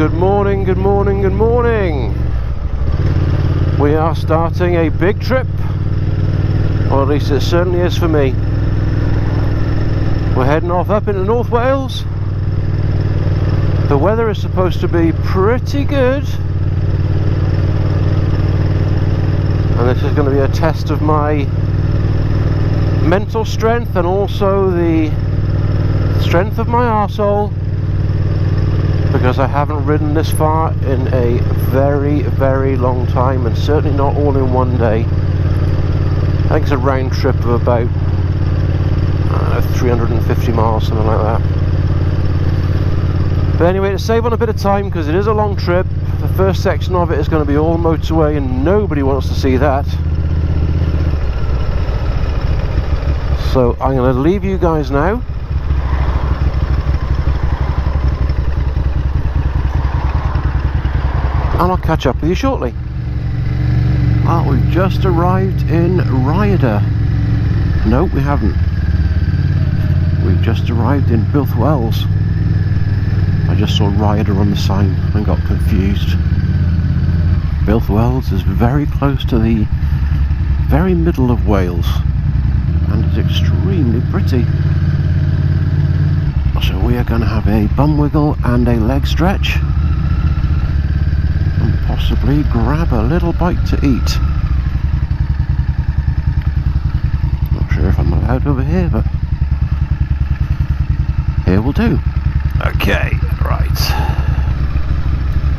Good morning, good morning, good morning. We are starting a big trip, or at least it certainly is for me. We're heading off up into North Wales. The weather is supposed to be pretty good, and this is going to be a test of my mental strength and also the strength of my arsehole, because I haven't ridden this far in a very, very long time, and certainly not all in one day. I think it's a round trip of about 350 miles, something like that. But anyway, to save on a bit of time, because it is a long trip, the first section of it is going to be all motorway, and nobody wants to see that. So I'm going to leave you guys now. And I'll catch up with you shortly. Well, we've just arrived in Rhyadr. No, we haven't. We've just arrived in Builth Wells. I just saw Rhyadr on the sign and got confused. Builth Wells is very close to the very middle of Wales, and it's extremely pretty. So we are going to have a bum wiggle and a leg stretch, and possibly grab a little bite to eat. Not sure if I'm allowed over here, but here will do. Okay, right.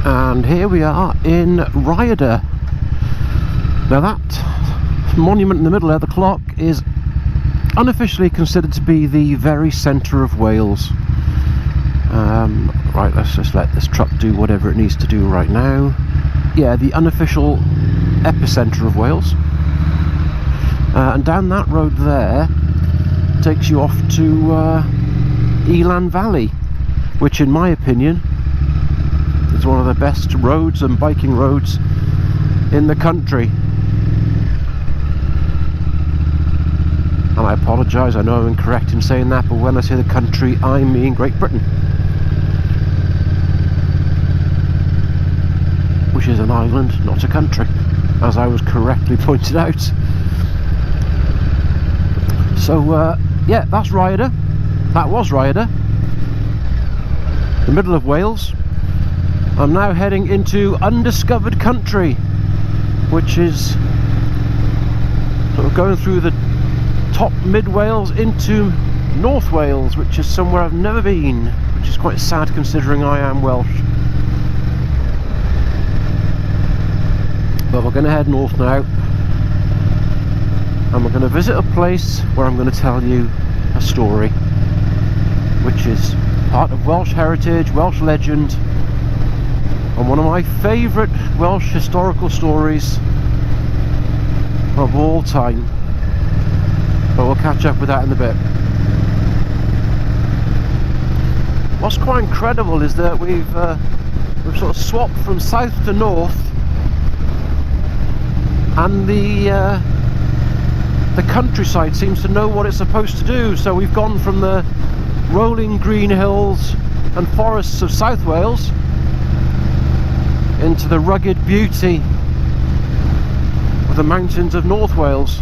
And here we are in Rhyadr. Now that monument in the middle there, the clock, is unofficially considered to be the very centre of Wales. Right, let's just let this truck do whatever it needs to do right now. Yeah, the unofficial epicentre of Wales. And down that road there takes you off to Elan Valley, which in my opinion is one of the best roads and biking roads in the country. And I apologise, I know I'm incorrect in saying that, but when I say the country, I mean Great Britain, which is an island, not a country, as I was correctly pointed out. So yeah, that's Rhyadr. That was Rhyadr, the middle of Wales. I'm now heading into undiscovered country, which is sort of going through the top mid Wales into North Wales, which is somewhere I've never been, which is quite sad considering I am Welsh. But we're going to head north now, and we're going to visit a place where I'm going to tell you a story, which is part of Welsh heritage, Welsh legend, and one of my favourite Welsh historical stories of all time. But we'll catch up with that in a bit. What's quite incredible is that we've sort of swapped from south to north, and the countryside seems to know what it's supposed to do. So we've gone from the rolling green hills and forests of South Wales into the rugged beauty of the mountains of North Wales.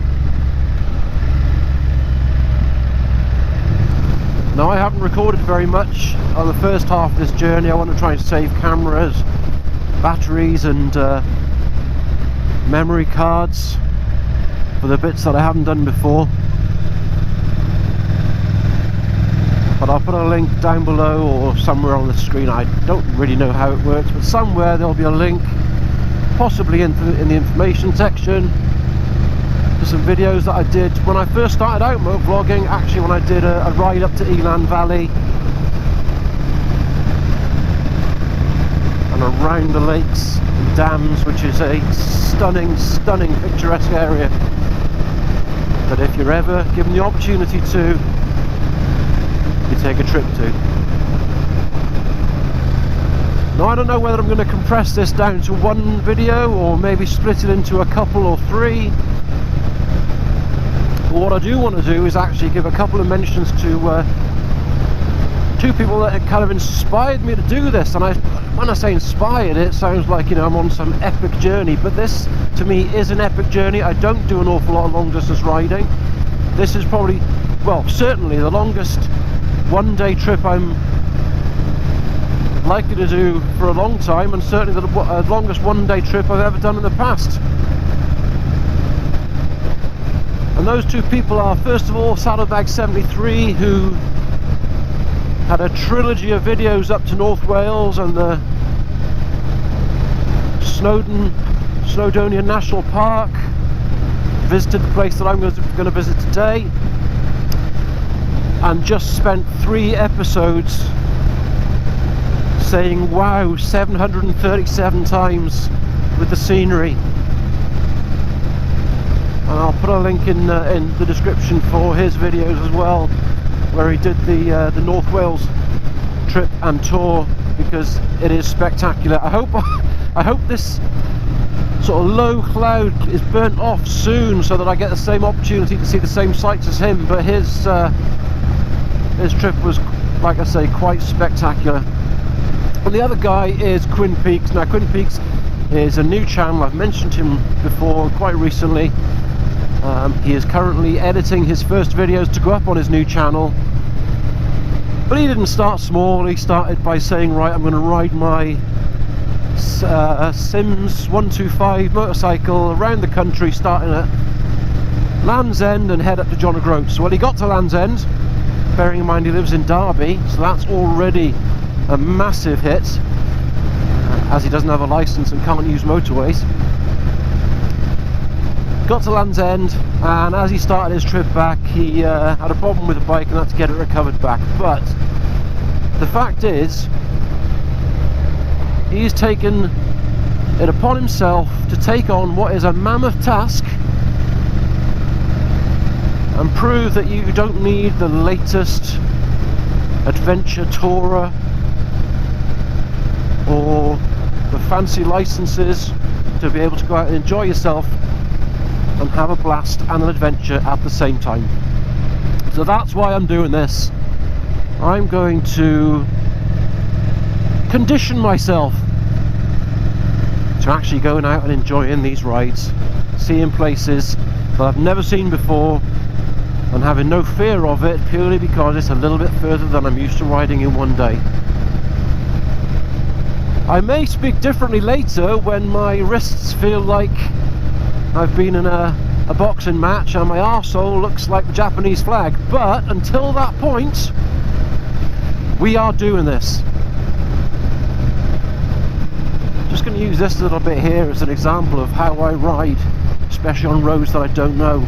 Now, I haven't recorded very much on the first half of this journey. I want to try and save cameras, batteries and memory cards for the bits that I haven't done before. But I'll put a link down below or somewhere on the screen. I don't really know how it works, but somewhere there'll be a link, possibly in the information section, to some videos that I did when I first started out motovlogging. Actually, when I did a ride up to Elan Valley and around the lakes and dams, which is a stunning, stunning picturesque area that if you're ever given the opportunity to, you take a trip to. Now, I don't know whether I'm going to compress this down to one video or maybe split it into a couple or three. But what I do want to do is actually give a couple of mentions to two people that kind of inspired me to do this, and when I say inspired, it sounds like, you know, I'm on some epic journey, but this to me is an epic journey. I don't do an awful lot of long distance riding. This is probably, well, certainly the longest one-day trip I'm likely to do for a long time, and certainly the longest one-day trip I've ever done in the past. And those two people are, first of all, Saddlebag73, who had a trilogy of videos up to North Wales and the Snowdonia National Park, visited the place that I'm going to visit today, and just spent 3 episodes saying wow 737 times with the scenery. And I'll put a link in the description for his videos as well, where he did the North Wales trip and tour, because it is spectacular. I hope this sort of low cloud is burnt off soon, so that I get the same opportunity to see the same sights as him. But his trip was, like I say, quite spectacular. And the other guy is Quinn Peaks. Now, Quinn Peaks is a new channel. I've mentioned him before quite recently. He is currently editing his first videos to go up on his new channel. But he didn't start small. He started by saying, right, I'm going to ride my Sims 125 motorcycle around the country, starting at Land's End and head up to John O'Groats. Well, he got to Land's End, bearing in mind he lives in Derby, so that's already a massive hit, as he doesn't have a license and can't use motorways. Got to Land's End, and as he started his trip back, he had a problem with the bike and had to get it recovered back. But the fact is, he's taken it upon himself to take on what is a mammoth task and prove that you don't need the latest adventure tourer or the fancy licenses to be able to go out and enjoy yourself and have a blast and an adventure at the same time. So that's why I'm doing this. I'm going to condition myself to actually going out and enjoying these rides, seeing places that I've never seen before, and having no fear of it, purely because it's a little bit further than I'm used to riding in one day. I may speak differently later when my wrists feel like I've been in a boxing match and my arsehole looks like the Japanese flag, but until that point, we are doing this. Just going to use this little bit here as an example of how I ride, especially on roads that I don't know.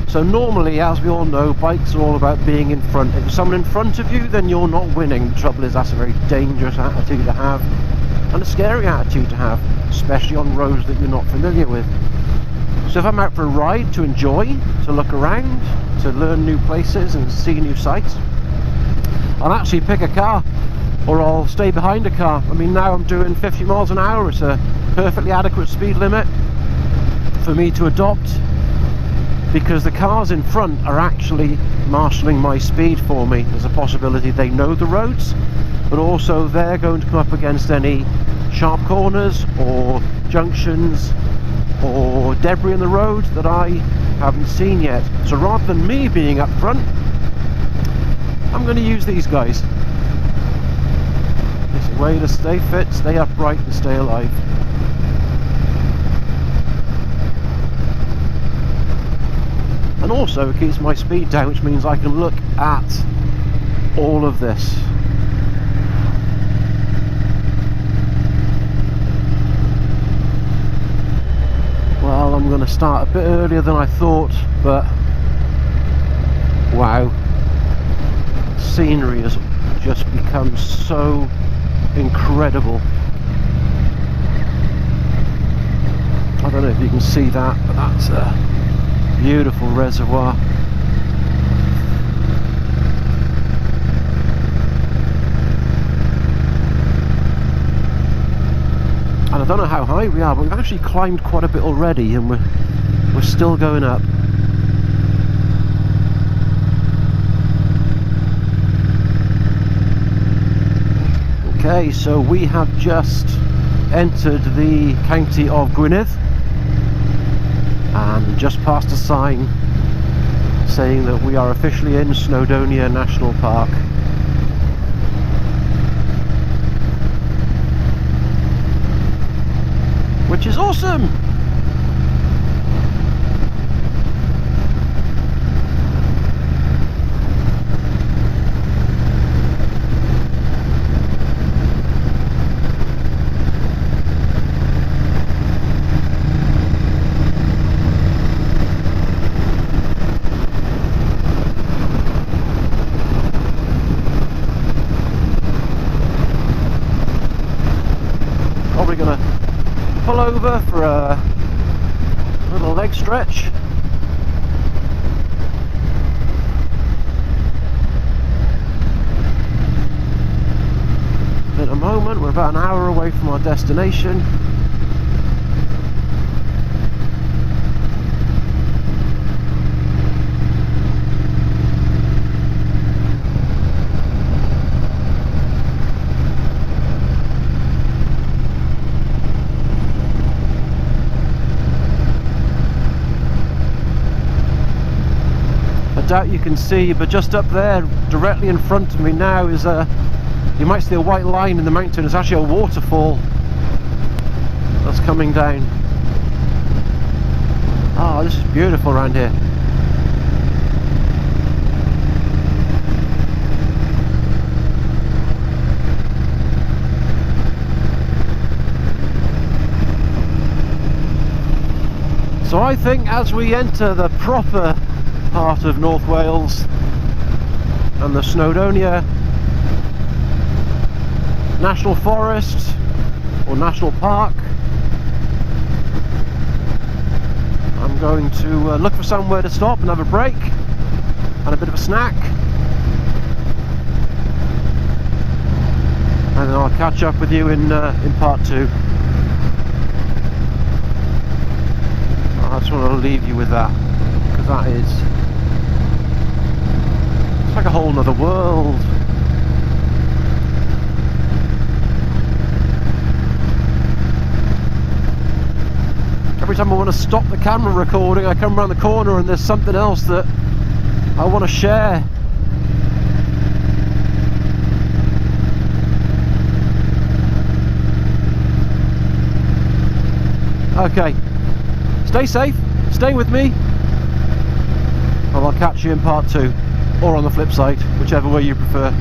So normally, as we all know, bikes are all about being in front. If there's someone in front of you, then you're not winning. The trouble is, that's a very dangerous attitude to have, and a scary attitude to have, especially on roads that you're not familiar with. So if I'm out for a ride to enjoy, to look around, to learn new places and see new sights, I'll actually pick a car, or I'll stay behind a car. I mean, now I'm doing 50 miles an hour. It's a perfectly adequate speed limit for me to adopt, because the cars in front are actually marshalling my speed for me. There's a possibility they know the roads, but also they're going to come up against any sharp corners or junctions or debris in the road that I haven't seen yet. So rather than me being up front, I'm going to use these guys. It's a way to stay fit, stay upright and stay alive. And also it keeps my speed down, which means I can look at all of this. Well, I'm going to start a bit earlier than I thought, but wow, scenery has just become so incredible. I don't know if you can see that, but that's a beautiful reservoir. And I don't know how high we are, but we've actually climbed quite a bit already, and we're still going up. Okay, so we have just entered the county of Gwynedd and just passed a sign saying that we are officially in Snowdonia National Park. Which is awesome! Probably gonna pull over for a little leg stretch. In a moment, we're about an hour away from our destination. I doubt you can see, but just up there, directly in front of me now, is you might see a white line in the mountain. It's actually a waterfall that's coming down. Oh, this is beautiful around here. So I think as we enter the proper part of North Wales and the Snowdonia National Forest or National Park, I'm going to look for somewhere to stop and have a break and a bit of a snack, and then I'll catch up with you in part 2. I just want to leave you with that, because that is, it's like a whole nother world. Every time I want to stop the camera recording, I come around the corner and there's something else that I want to share. Okay, stay safe, stay with me, and I'll catch you in part 2, or on the flip side, whichever way you prefer.